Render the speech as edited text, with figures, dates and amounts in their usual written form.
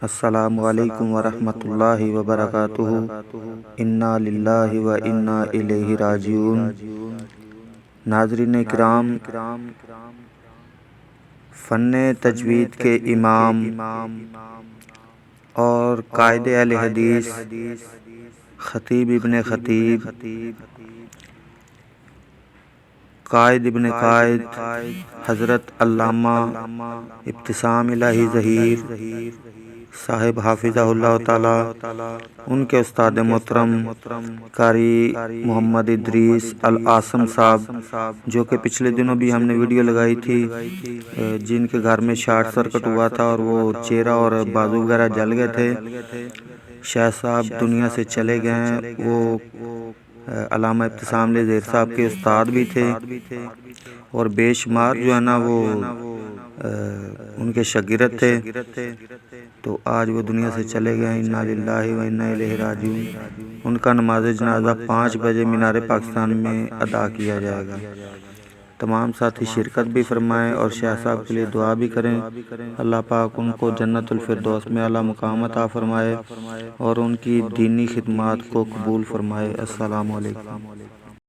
السلام علیکم ورحمۃ اللہ وبرکاتہ۔ انا للہ و انا الیہ راجعون۔ ناظرین کرام، فن تجوید کے امام اور قائد اہل حدیث خطیب ابن خطیب، قائد ابن قائد، حضرت علامہ ابتسام الہی ظہیر صاحب حافظہ اللہ تعالی، ان کے استاد محترم قاری محمد ادریس العاصم صاحب، جو کہ پچھلے دنوں بھی ہم نے ویڈیو لگائی تھی، جن کے گھر میں شارٹ سرکٹ ہوا تھا اور وہ چہرہ اور بازو وغیرہ جل گئے تھے۔ شاہ صاحب دنیا سے چلے گئے ہیں۔ وہ علامہ ابتسام الہی ظہیر صاحب کے استاد بھی تھے اور بے شمار جو ہے نا وہ ان کے شاگرد تھے، تو آج وہ دنیا سے چلے گئے۔ انا للہ و انا الیہ راجعون۔ ان کا نماز جنازہ 5 بجے مینار پاکستان میں ادا کیا جائے گا۔ تمام ساتھی شرکت بھی فرمائیں اور شاہ صاحب کے لیے دعا بھی کریں۔ اللہ پاک ان کو جنت الفردوس میں اعلیٰ مقام عطا فرمائے اور ان کی دینی خدمات کو قبول فرمائے۔ السلام علیکم۔